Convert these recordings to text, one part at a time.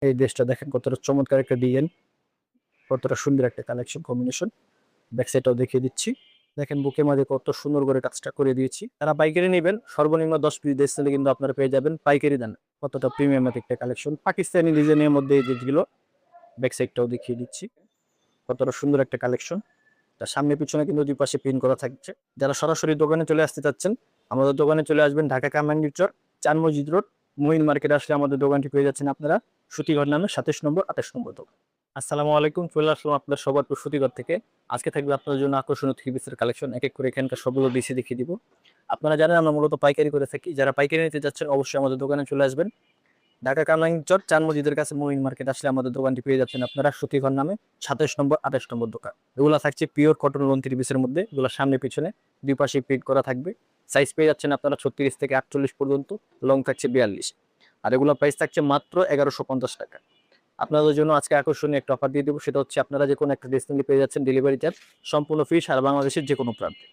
এই ড্রেসটা দেখেন কতটা চমৎকার একটা ডিজাইন, কতটা সুন্দর একটা কালেকশন কম্বিনেশন। ব্যাক সাইডটাও দেখিয়ে দিচ্ছি। দেখেন বুকের মাঝে কত সুন্দর করে কাজটা করে দিয়েছি। তারা পাইকারি নেবেন সর্বনিম্ন 10 পিস ড্রেস নিলে কিন্তু আপনারা পেয়ে যাবেন পাইকারি দাম। কতটা প্রিমিয়াম একটা কালেকশন পাকিস্তানি ডিজাইনের মধ্যে এই ড্রেসগুলো। ব্যাক সাইডটাও দেখিয়ে দিচ্ছি, কতটা সুন্দর একটা কালেকশন। তার সামনে পিছনে কিন্তু দুই পাশে পিন করা থাকছে। যারা সরাসরি দোকানে চলে আসতে চাচ্ছেন আমাদের দোকানে চলে আসবেন, ঢাকা কামরাঙ্গীর চর, চার মসজিদ রোড, মঈন মার্কেট আসলে আমাদের দোকানটি পেয়ে যাচ্ছেন আপনারা সুতিঘর নামে 27 নম্বর 28 নম্বর দোকান। আসসালামু আলাইকুম, চলে আসলাম আপনার সবার সুতিঘর থেকে। আজকে থাকবে আপনাদের জন্য আকর্ষণীয় থ্রি পিসের কালেকশন, এক এক করে এখানকার সবগুলো বেশি দেখিয়ে দিব। আপনারা জানেন আমরা মূলত পাইকারি করে থাকি, যারা পাইকারি নিতে যাচ্ছেন অবশ্যই আমাদের দোকানে চলে আসবেন। ঢাকা কামরাঙ্গীর চর, চার মসজিদের কাছে মঈন মার্কেট আসলে আমাদের দোকানটি পেয়ে যাচ্ছেন আপনারা সুতিঘর নামে 27 নম্বর 28 নম্বর দোকান। এগুলো থাকছে পিওর কটন লোন থ্রি পিসের মধ্যে, এগুলো সামনে পিছনে দুই পাশে প্রিন্ট করা থাকবে। সাইজ পেয়ে যাচ্ছেন আপনারা 36 থেকে 48 পর্যন্ত, লং থাকছে 42। আর এগুলো প্রাইস থাকছে মাত্র 1150 টাকা। আপনাদের জন্য আজকে আকর্ষণীয় একটা অফার দিয়ে দেবো, সেটা হচ্ছে আপনারা যে কোনো একটা ড্রেস নিলে পেয়ে যাচ্ছেন ডেলিভারি চার্জ সম্পূর্ণ ফ্রি সারা বাংলাদেশের যে কোনো প্রান্তে।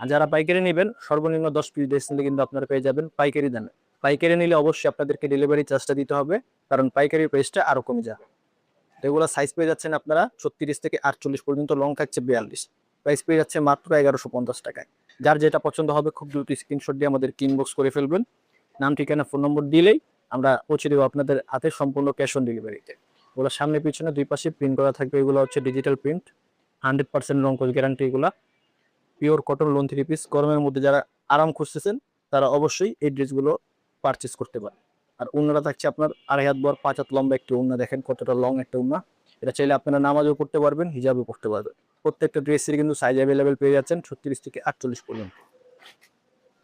আর যারা পাইকারি নেবেন সর্বনিম্ন 10 পিস ড্রেস নিলে কিন্তু আপনারা পেয়ে যাবেন পাইকারি দামে। পাইকারি নিলে অবশ্যই আপনাদেরকে ডেলিভারি চার্জটা দিতে হবে, কারণ পাইকারি প্রাইসটা আরো কমে যায়। এগুলো সাইজ পেয়ে যাচ্ছেন আপনারা 36 থেকে 48 পর্যন্ত, লং থাকছে 42। প্রাইস পেয়ে যাচ্ছে মাত্র 1150 টাকায়। যার যেটা পছন্দ হবে খুব দ্রুত স্ক্রিনশট দিয়ে আমাদের ইনবক্স করে ফেলবেন। নাম, ঠিকানা, ফোন নম্বর দিলেই আমরা পৌঁছে দেবো আপনাদের হাতে সম্পূর্ণ ক্যাশ অন ডেলিভারিতে। ওগুলো সামনে পিছনে দুই পাশে প্রিন্ট করা থাকবে, এগুলো হচ্ছে ডিজিটাল প্রিন্ট, 100% রং কোচ গ্যারান্টি। এগুলা pure cotton loan three piece, গরমের মধ্যে যারা আরাম খুঁজতেছেন তারা অবশ্যই এই ড্রেসগুলো পারচেস করতে পারেন। আর উন্নাটা থাকছে আপনার 2.5 হাত বড় 5 হাত লম্বা একটি উন্না, দেখেন কতটা লং একটা উন্না। এটা চাইলে আপনারা নামাজও পড়তে পারবেন, হিজাবও পড়তে পারবেন। প্রত্যেকটা ড্রেসের কিন্তু সাইজ অ্যাভেলেবেল পেয়ে যাচ্ছেন 36 থেকে 48 পর্যন্ত।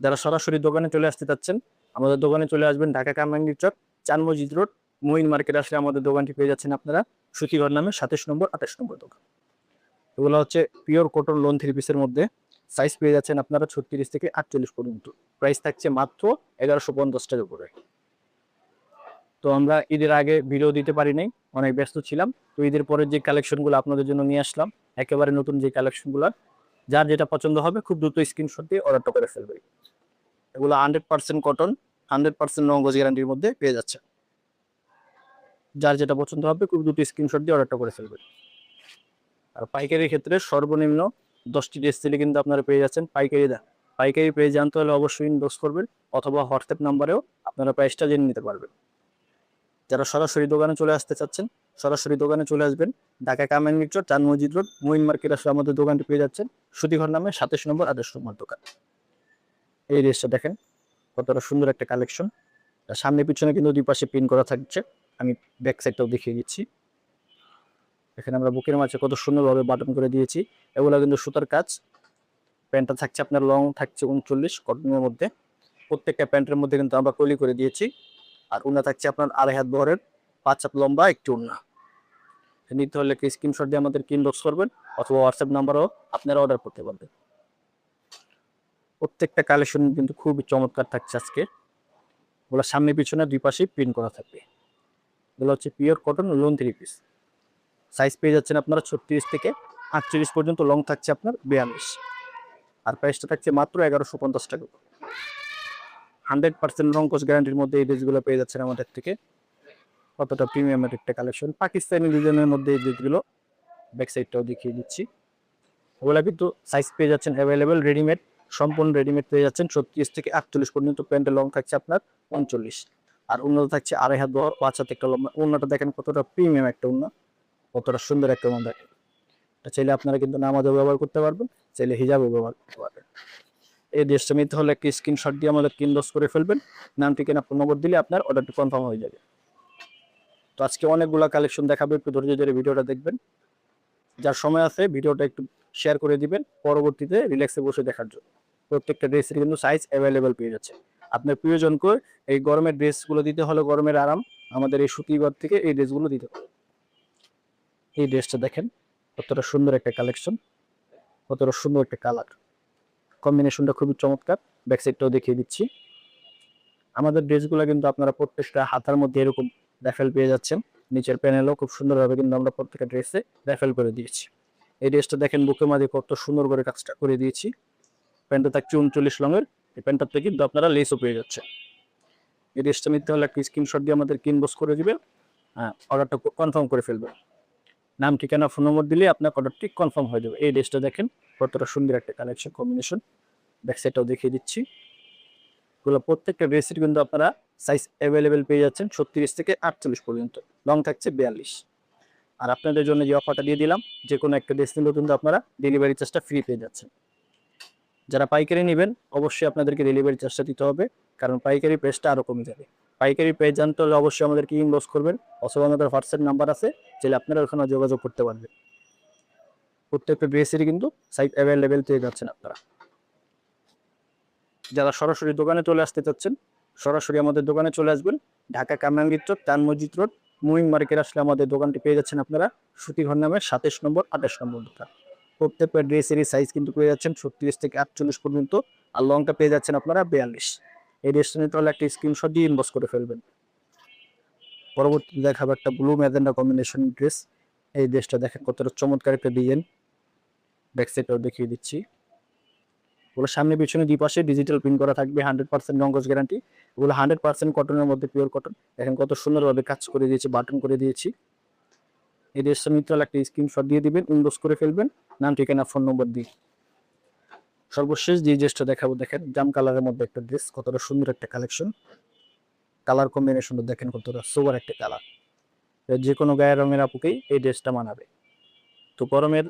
যারা সরাসরি দোকানে চলে আসতে চাচ্ছেন আমাদের দোকানে চলে আসবেন, ঢাকা কামরাঙ্গীর চক, চার মসজিদ রোড, মঈন মার্কেট আসলে আমাদের দোকানটি পেয়ে যাচ্ছেন আপনারা সুতিঘর নামে 27 নম্বর 28 নম্বর দোকান। এগুলো হচ্ছে পিওর কটন লোন থ্রি পিসের মধ্যে। সাইজ পেয়ে যাচ্ছেন আপনারা 36 থেকে 48 পর্যন্ত। প্রাইস থাকছে মাত্র 1150 টাকার উপরে। তো আমরা ঈদের আগে ভিডিও দিতে পারি নাই, অনেক ব্যস্ত ছিলাম। তো ঈদের পরের যে কালেকশনগুলো আপনাদের জন্য নিয়ে আসলাম, একেবারে নতুন যে কালেকশনগুলো, যার যেটা পছন্দ হবে খুব দ্রুত স্ক্রিনশট দিয়ে অর্ডারটা করে ফেলবে। এগুলো 100% কটন, 100% রঙ্গজ গ্যারান্টির মধ্যে পেয়ে যাচ্ছে। যার যেটা পছন্দ হবে খুব দ্রুত স্ক্রিনশট দিয়ে অর্ডারটা করে ফেলবে। আর পাইকারির ক্ষেত্রে সর্বনিম্ন 10টি ড্রেস দিলে কিন্তু আপনারা পেয়ে যাচ্ছেন পাইকারি দাম। পাইকারি পেয়ে জানতে হলে অবশ্যই ইনবক্স করবেন, অথবা হোয়াটসঅ্যাপ নাম্বারেও আপনারা প্রাইসটা জেনে নিতে পারবেন। যারা সরাসরি দোকানে চলে আসতে চাচ্ছেন সরাসরি দোকানে চলে আসবেন, ঢাকা কামরাঙ্গীর চর, চার মসজিদ রোড, মঈন মার্কেট আসলে আমাদের দোকানটি পেয়ে যাচ্ছেন সুতিঘর নামে 27 নম্বর 28 নম্বর দোকান। এই ড্রেসটা দেখেন কতটা সুন্দর একটা কালেকশন। সামনে পিছনে কিন্তু দুই পাশে পিন করা থাকছে। আমি ব্যাক সাইডটাও দেখিয়ে দিচ্ছি। এখানে আমরা বুকের মাঝে কত সুন্দরভাবে বাটন করে দিয়েছি। এগুলো কিন্তু সুতার কাজ। প্যান্টটা থাকছে আপনার লং থাকছে 39 কটনের মধ্যে। প্রত্যেকটা প্যান্টের মধ্যে কিন্তু আমরা কলি করে দিয়েছি। আর উন্না থাকছে আপনার 2.5 হাত বহরের 5 হাত লম্বা একটি উন্না। নিতে হলে স্ক্রিনশট দিয়ে আমাদের ইনবক্স করবেন, অথবা হোয়াটসঅ্যাপ নাম্বারও আপনারা অর্ডার করতে পারবেন। প্রত্যেকটা কালেকশন কিন্তু খুবই চমৎকার থাকছে আজকে। ওগুলো সামনে পিছনে দুই পাশেই প্রিন্ট করা থাকবে। এগুলো হচ্ছে pure cotton loan three piece. Size পেয়ে যাচ্ছেন আপনারা 36 থেকে 48 পর্যন্ত, লং থাকছে আপনার 42। আর প্রাইসটা থাকছে মাত্র 1150 টাকা। 100% রংকশ গ্যারান্টির মধ্যে এই ড্রেসগুলো পেয়ে যাচ্ছেন আমাদের থেকে। কতটা প্রিমিয়ামের একটা কালেকশন, পাকিস্তানি ডিজাইনের মধ্যে এই ড্রেসগুলো। ব্যাক সাইডটাও দেখিয়ে দিচ্ছি। ওগুলা কিন্তু সাইজ পেয়ে যাচ্ছেন অ্যাভেলেবেল রেডিমেড, সম্পূর্ণ রেডিমেড পেয়ে যাচ্ছেন 36 থেকে 48 পর্যন্ত। প্যান্টের লং থাকছে আপনার 39। আর উন্নত থাকছে 2.5 হাত বড় 5 হাত একটা লম্বা। উন্নটা দেখেন কতটা প্রিমিয়াম একটা উন্নত, কতটা সুন্দর একটা উন্নত। চাইলে আপনারা কিন্তু নামাজও ব্যবহার করতে পারবেন, চাইলে হিজাবও ব্যবহার করতে পারবেন। এই ড্রেসটা নিতে হলে একটা স্ক্রিনশট দিয়ে আমাদের ইনবক্স করে ফেলবেন। নাম, ঠিকানা, ফোন নম্বর দিলে আপনার অর্ডারটি কনফার্ম হয়ে যাবে। তো আজকে অনেকগুলো কালেকশন দেখাবো, একটু ধৈর্য ধরে ভিডিওটা দেখবেন। যার সময় আছে ভিডিওটা একটু শেয়ার করে দিবেন পরবর্তীতে রিল্যাক্সে বসে দেখার জন্য। প্রত্যেকটা ড্রেসের কিন্তু সাইজ অ্যাভেলেবেল পেয়ে যাচ্ছে। আপনার প্রিয়জনকে এই গরমের ড্রেসগুলো দিতে হলে, গরমের আরাম আমাদের এই সুতিঘর থেকে এই ড্রেসগুলো দিতে হবে। এই ড্রেসটা দেখেন কতটা সুন্দর একটা কালেকশন, কতটা সুন্দর একটা কালার কম্বিনেশনটা খুবই চমৎকার। ব্যাক সাইডটাও দেখিয়ে দিচ্ছি। আমাদের ড্রেসগুলো কিন্তু আপনারা প্রত্যেকটা হাতার মধ্যে এরকম র্যাফেল পেয়ে যাচ্ছেন। নিচের প্যানেলও খুব সুন্দরভাবে কিন্তু আমরা প্রত্যেকটা ড্রেসে র্যাফেল করে দিয়েছি। এই ড্রেসটা দেখেন বুকের মাঝে কত সুন্দর করে কাজটা করে দিয়েছি। প্যান্টটা থাকছে 39 রঙের। এই প্যান্টটাতে কিন্তু আপনারা লেসও পেয়ে যাচ্ছে। এই ড্রেসটা নিতে হলে একটা স্ক্রিনশট দিয়ে আমাদের ইনবক্স করে দিবেন, অর্ডারটা কনফার্ম করে ফেলবেন। নাম, ঠিকানা, ফোন নম্বর দিলে আপনার অর্ডারটি কনফার্ম হয়ে যাবে। এই ড্রেসটা দেখেন কতটা সুন্দর একটা কালেকশন কম্বিনেশন। ব্যাক সাইডটাও দেখিয়ে দিচ্ছি। এগুলো প্রত্যেকটা ড্রেসের কিন্তু আপনারা সাইজ অ্যাভেলেবেল পেয়ে যাচ্ছেন 36 থেকে 48 পর্যন্ত, লং থাকছে 42। আর আপনাদের জন্য যে অফারটা দিয়ে দিলাম, যে কোনো একটা ড্রেস নিলেও কিন্তু আপনারা ডেলিভারি চার্জটা ফ্রি পেয়ে যাচ্ছেন। যারা পাইকারি নেবেন অবশ্যই আপনাদেরকে ডেলিভারি চার্জটা দিতে হবে, কারণ পাইকারি প্রাইসটা আরও কমে যাবে। পাইকারি প্রাইস জানতে হলে অবশ্যই আমাদেরকে ইনবক্স করবেন, অথবা আমাদের হোয়াটসঅ্যাপ নাম্বার আছে, চাইলে আপনারা ওখানে যোগাযোগ করতে পারবেন। প্রত্যেকটা ড্রেসেরই কিন্তু সাইজ অ্যাভেলেবেল পেয়ে যাচ্ছেন আপনারা। যারা সরাসরি দোকানে চলে আসতে চাচ্ছেন, সরাসরি আমাদের দোকানে চলে আসবেন। ঢাকা কামরাঙ্গীর চক, চান মসজিদ রোড, মুইন মার্কেট আসলে আমাদের দোকানটি পেয়ে যাচ্ছেন আপনারা সুতিঘর নামে 27 নম্বর 28 নম্বর দোকান। প্রত্যেকটা ড্রেসেরই সাইজ কিন্তু পেয়ে যাচ্ছেন 36 থেকে 48 পর্যন্ত, আর লংটা পেয়ে যাচ্ছেন আপনারা 42। এই ড্রেসটা নিতে হলে একটা স্ক্রিনশট দিয়ে ইনবক্স করে ফেলবেন। পরবর্তীতে দেখাবো একটা ব্লু ম্যাজেন্ডা কম্বিনেশন ড্রেস। এই ড্রেসটা দেখেন কতটা চমৎকার একটা ডিজাইন। ব্যাক সাইডটাও দেখিয়ে দিচ্ছি। ওগুলো সামনে পিছনে দুই পাশে ডিজিটাল প্রিন্ট করা থাকবে, 100% রঙ্গজ গ্যারান্টি। ওগুলো 100% কটনের মধ্যে, পিওর কটন। দেখেন কত সুন্দরভাবে কাজ করে দিয়েছি, বাটন করে দিয়েছি। এই ড্রেসটা নিতে হলে একটা স্ক্রিনশট দিয়ে দিবেন, ইনবক্স করে ফেলবেন, নাম, ঠিকানা, ফোন নম্বর দিয়ে। সর্বশেষ যে ড্রেসটা দেখাবো, দেখেন জাম কালারের মধ্যে একটা ড্রেস, কতটা সুন্দর একটা কালেকশন। কালার কম্বিনেশনটা দেখেন কতটা সোবার একটা কালার। যে কোনো গায়ের রঙের আপুকেই এই ড্রেসটা মানাবে। তো গরমের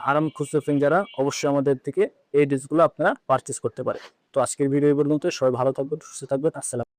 আরাম খুঁজতেছেন যারা, অবশ্যই আমাদের থেকে এই ড্রেসগুলো আপনারা পারচেস করতে পারেন। তো আজকের ভিডিও এই পর্যন্ত। সবাই ভালো থাকবেন, সুস্থ থাকবেন। আসসালাম।